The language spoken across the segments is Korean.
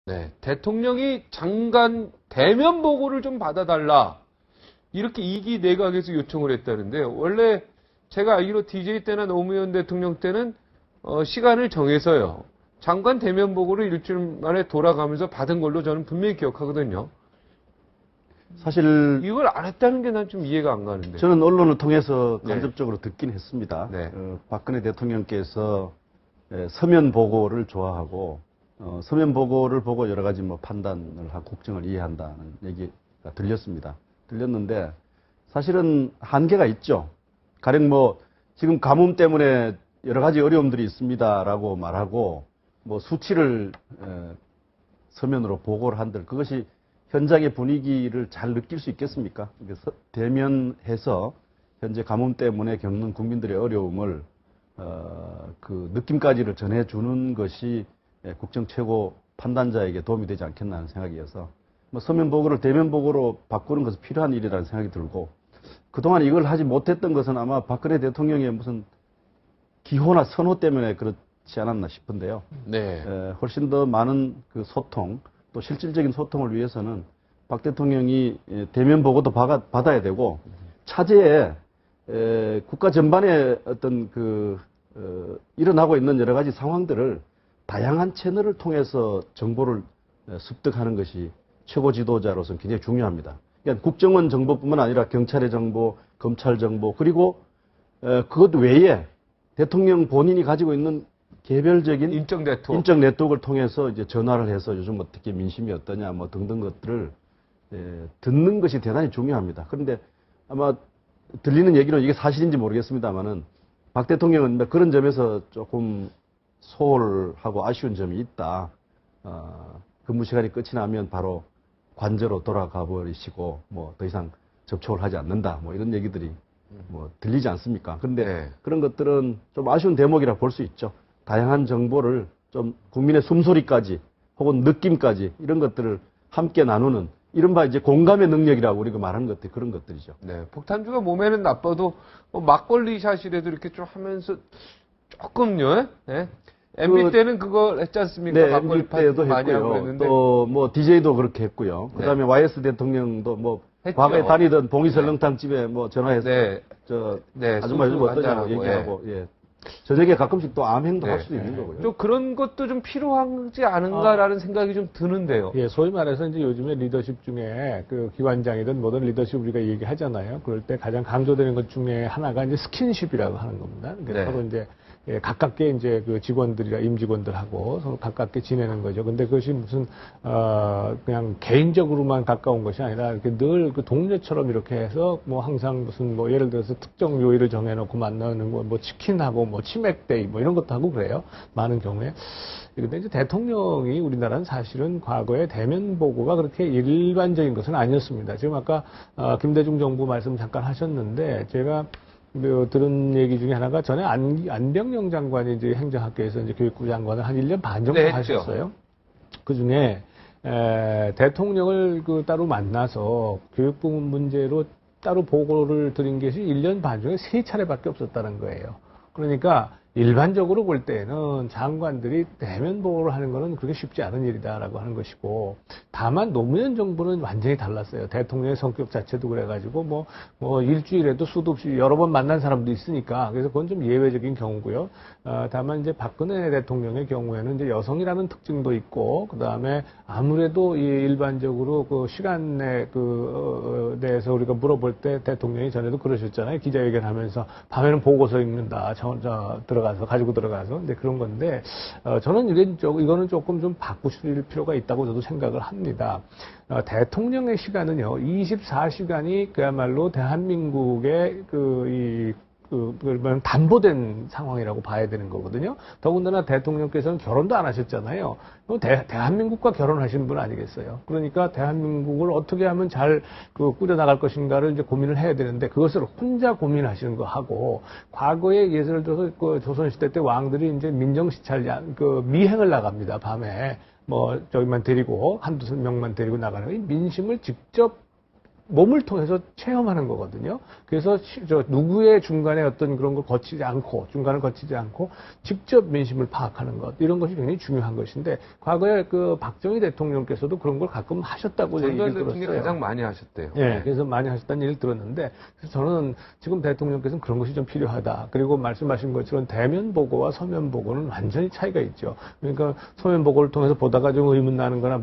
네, 대통령이 장관 대면 보고를 좀 받아달라. 이렇게 2기 내각에서 요청을 했다는데, 원래 제가 알기로 DJ 때나 노무현 대통령 때는 시간을 정해서요. 장관 대면 보고를 일주일 만에 돌아가면서 받은 걸로 저는 분명히 기억하거든요. 사실 이걸 안 했다는 게 난 좀 이해가 안 가는데. 저는 언론을 통해서 네. 간접적으로 듣긴 했습니다. 네. 박근혜 대통령께서 서면 보고를 좋아하고 서면 보고를 보고 여러 가지 뭐 판단을 하고 국정을 이해한다는 얘기가 들렸습니다. 들렸는데 사실은 한계가 있죠. 가령 뭐 지금 가뭄 때문에 여러 가지 어려움들이 있습니다라고 말하고 뭐 수치를 서면으로 보고를 한들 그것이 현장의 분위기를 잘 느낄 수 있겠습니까? 그래서 대면해서 현재 가뭄 때문에 겪는 국민들의 어려움을 그 느낌까지를 전해주는 것이 국정 최고 판단자에게 도움이 되지 않겠나 하는 생각이어서 뭐 서면 보고를 대면 보고로 바꾸는 것은 필요한 일이라는 생각이 들고 그동안 이걸 하지 못했던 것은 아마 박근혜 대통령의 무슨 기호나 선호 때문에 그렇지 않았나 싶은데요. 네. 훨씬 더 많은 그 소통 또 실질적인 소통을 위해서는 박 대통령이 대면 보고도 받아야 되고 차제에 국가 전반에 어떤 일어나고 있는 여러 가지 상황들을 다양한 채널을 통해서 정보를 습득하는 것이 최고 지도자로서는 굉장히 중요합니다. 그러니까 국정원 정보뿐만 아니라 경찰의 정보, 검찰 정보 그리고 그것 외에 대통령 본인이 가지고 있는 개별적인 인적 네트워크를 통해서 이제 전화를 해서 요즘 어떻게 민심이 어떠냐 뭐 등등 것들을 듣는 것이 대단히 중요합니다. 그런데 아마 들리는 얘기는 이게 사실인지 모르겠습니다만은 박 대통령은 그런 점에서 조금 소홀하고 아쉬운 점이 있다. 근무 시간이 끝이 나면 바로 관저로 돌아가 버리시고 뭐 더 이상 접촉을 하지 않는다. 뭐 이런 얘기들이 뭐 들리지 않습니까? 그런데 네. 그런 것들은 좀 아쉬운 대목이라 볼 수 있죠. 다양한 정보를 좀 국민의 숨소리까지 혹은 느낌까지 이런 것들을 함께 나누는 이른바 이제 공감의 능력이라고 우리가 말하는 것들 그런 것들이죠. 네. 폭탄주가 몸에는 나빠도 막걸리 샷이라도 이렇게 좀 하면서 조금요. 네. MB 때는 그걸 했지 않습니까? 네, 막걸리 MB 때도 많이 하고 했고요. 그랬는데. 또 뭐 DJ도 그렇게 했고요. 네. 그다음에 YS 대통령도 뭐 했죠. 과거에 다니던 봉이설렁탕 집에 뭐 전화해서 네. 아줌마 요즘 소주 어떠냐고 한잔하고, 얘기하고 저녁에 가끔씩 또 암행도 할 수도 있는 거고요. 좀 그런 것도 좀 필요하지 않은가라는 생각이 좀 드는데요. 예, 소위 말해서 이제 요즘에 리더십 중에 그 기관장이든 뭐든 리더십 우리가 얘기하잖아요. 그럴 때 가장 강조되는 것 중에 하나가 이제 스킨십이라고 하는 겁니다. 그러니까 서로 이제 가깝게 이제 그 직원들이나 임직원들하고 서로 가깝게 지내는 거죠. 근데 그것이 무슨 그냥 개인적으로만 가까운 것이 아니라 이렇게 늘 그 동료처럼 이렇게 해서 뭐 항상 무슨 뭐 예를 들어서 특정 요일을 정해놓고 만나는 뭐 치킨하고 뭐 치맥데이 뭐 이런 것도 하고 그래요. 많은 경우에. 근데 이제 대통령이 우리나라는 사실은 과거에 대면 보고가 그렇게 일반적인 것은 아니었습니다. 지금 아까 김대중 정부 말씀 잠깐 하셨는데 제가 들은 얘기 중에 하나가 전에 안병영 장관이 이제 행정학교에서 이제 교육부 장관을 한 1년 반 정도 하셨어요. 그 중에 대통령을 따로 만나서 교육부 문제로 따로 보고를 드린 것이 1년 반 중에 3차례밖에 없었다는 거예요. 그러니까 일반적으로 볼 때는 장관들이 대면 보고를 하는 것은 그렇게 쉽지 않은 일이다라고 하는 것이고, 다만 노무현 정부는 완전히 달랐어요. 대통령의 성격 자체도 그래가지고 뭐 일주일에도 수도 없이 여러 번 만난 사람도 있으니까, 그래서 그건 좀 예외적인 경우고요. 다만 이제 박근혜 대통령의 경우에는 이제 여성이라는 특징도 있고, 그 다음에 아무래도 일반적으로 그 시간에 대해서 우리가 물어볼 때 대통령이 전에도 그러셨잖아요. 기자회견하면서 밤에는 보고서 읽는다. 가지고 들어가서. 근데 그런 건데, 저는 이거는 조금 좀 바꾸실 필요가 있다고 저도 생각을 합니다. 대통령의 시간은요, 24시간이 그야말로 대한민국의 담보된 상황이라고 봐야 되는 거거든요. 더군다나 대통령께서는 결혼도 안 하셨잖아요. 대한민국과 결혼하신 분 아니겠어요. 그러니까 대한민국을 어떻게 하면 잘 꾸려나갈 것인가를 이제 고민을 해야 되는데, 그것을 혼자 고민하시는 거 하고, 과거에 예를 들어서 조선시대 때 왕들이 이제 민정시찰, 미행을 나갑니다. 밤에. 저기만 데리고, 한두 명만 데리고 나가는, 민심을 직접 몸을 통해서 체험하는 거거든요. 그래서 누구의 중간에 어떤 그런 걸 거치지 않고, 중간을 거치지 않고 직접 민심을 파악하는 것, 이런 것이 굉장히 중요한 것인데, 과거에 그 박정희 대통령께서도 그런 걸 가끔 하셨다고 얘기를 전두환 들었어요. 대통령이 가장 많이 하셨대요. 예, 그래서 많이 하셨다는 얘기를 들었는데, 그래서 저는 지금 대통령께서는 그런 것이 좀 필요하다. 그리고 말씀하신 것처럼 대면 보고와 서면 보고는 완전히 차이가 있죠. 그러니까 서면 보고를 통해서 보다가 좀 의문 나는 거나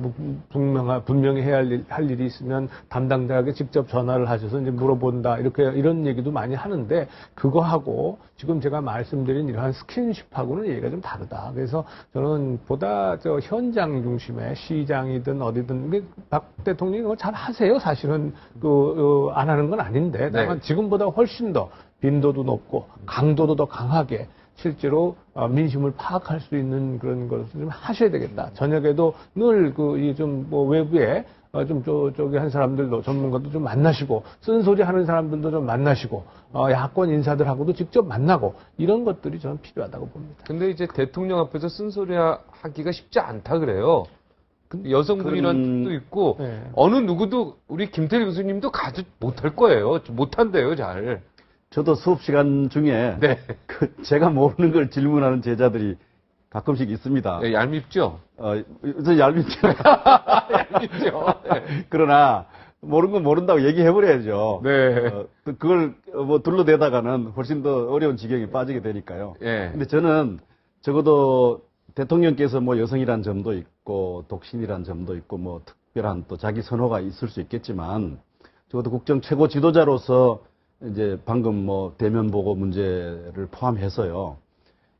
분명히 해야 할 일이 있으면 담당자에게 직접 전화를 하셔서 이제 물어본다. 이런 얘기도 많이 하는데, 그거하고 지금 제가 말씀드린 이러한 스킨십하고는 얘기가 좀 다르다. 그래서 저는 보다 현장 중심의 시장이든 어디든, 박 대통령이 그걸 잘 하세요. 사실은 안 하는 건 아닌데, 다만 지금보다 훨씬 더 빈도도 높고 강도도 더 강하게 실제로 민심을 파악할 수 있는 그런 것을 좀 하셔야 되겠다. 저녁에도 늘 외부에 저기 한 사람들도 전문가도 좀 만나시고, 쓴소리 하는 사람들도 좀 만나시고, 야권 인사들하고도 직접 만나고, 이런 것들이 저는 필요하다고 봅니다. 근데 이제 대통령 앞에서 쓴소리 하기가 쉽지 않다 그래요. 여성분이라는 뜻도 있고, 네. 어느 누구도, 우리 김태리 교수님도 가지 못할 거예요. 못한대요, 잘. 저도 수업 시간 중에 네. 제가 모르는 걸 질문하는 제자들이 가끔씩 있습니다. 네, 얄밉죠? 저 얄밉죠. 얄밉죠. 네. 그러나 모르는 건 모른다고 얘기해버려야죠. 네. 그걸 둘러대다가는 훨씬 더 어려운 지경에 빠지게 되니까요. 예. 근데 저는 적어도 대통령께서 여성이란 점도 있고 독신이란 점도 있고 특별한 또 자기 선호가 있을 수 있겠지만, 적어도 국정 최고 지도자로서 이제 방금 대면 보고 문제를 포함해서요,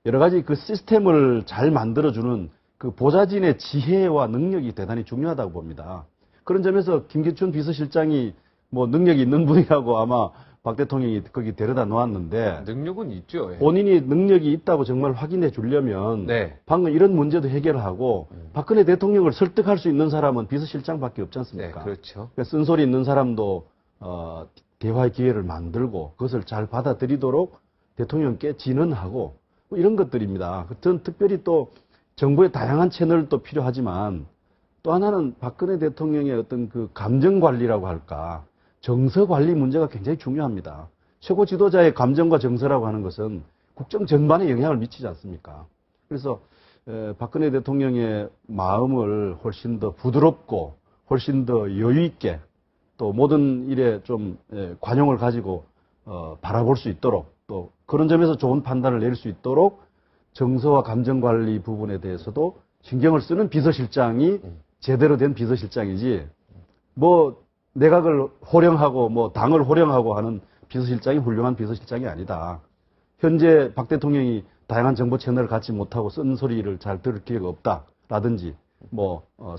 여러 가지 그 시스템을 잘 만들어주는 그 보좌진의 지혜와 능력이 대단히 중요하다고 봅니다. 그런 점에서 김기춘 비서실장이 능력이 있는 분이라고 아마 박 대통령이 거기 데려다 놓았는데, 능력은 있죠. 예. 본인이 능력이 있다고 정말 확인해 주려면 네. 방금 이런 문제도 해결하고 박근혜 대통령을 설득할 수 있는 사람은 비서실장밖에 없지 않습니까? 네, 그렇죠. 그러니까 쓴소리 있는 사람도 대화의 기회를 만들고 그것을 잘 받아들이도록 대통령께 진언하고 이런 것들입니다. 전 특별히 또 정부의 다양한 채널도 필요하지만, 또 하나는 박근혜 대통령의 어떤 그 감정 관리라고 할까, 정서 관리 문제가 굉장히 중요합니다. 최고 지도자의 감정과 정서라고 하는 것은 국정 전반에 영향을 미치지 않습니까? 그래서 박근혜 대통령의 마음을 훨씬 더 부드럽고 훨씬 더 여유 있게, 또 모든 일에 좀 관용을 가지고 바라볼 수 있도록, 또 그런 점에서 좋은 판단을 내릴 수 있도록 정서와 감정 관리 부분에 대해서도 신경을 쓰는 비서실장이 제대로 된 비서실장이지, 내각을 호령하고 당을 호령하고 하는 비서실장이 훌륭한 비서실장이 아니다. 현재 박 대통령이 다양한 정보 채널을 갖지 못하고 쓴소리를 잘 들을 기회가 없다라든지,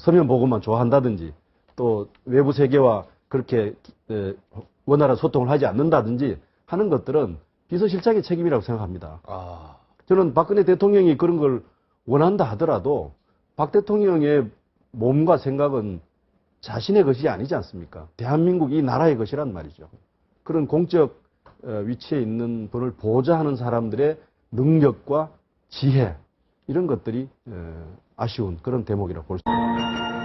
서면 보고만 좋아한다든지, 또 외부 세계와 그렇게 원활한 소통을 하지 않는다든지 하는 것들은 비서실장의 책임이라고 생각합니다. 저는 박근혜 대통령이 그런 걸 원한다 하더라도 박 대통령의 몸과 생각은 자신의 것이 아니지 않습니까? 대한민국 이 나라의 것이란 말이죠. 그런 공적 위치에 있는 분을 보좌하는 사람들의 능력과 지혜, 이런 것들이 아쉬운 그런 대목이라고 볼 수 있습니다.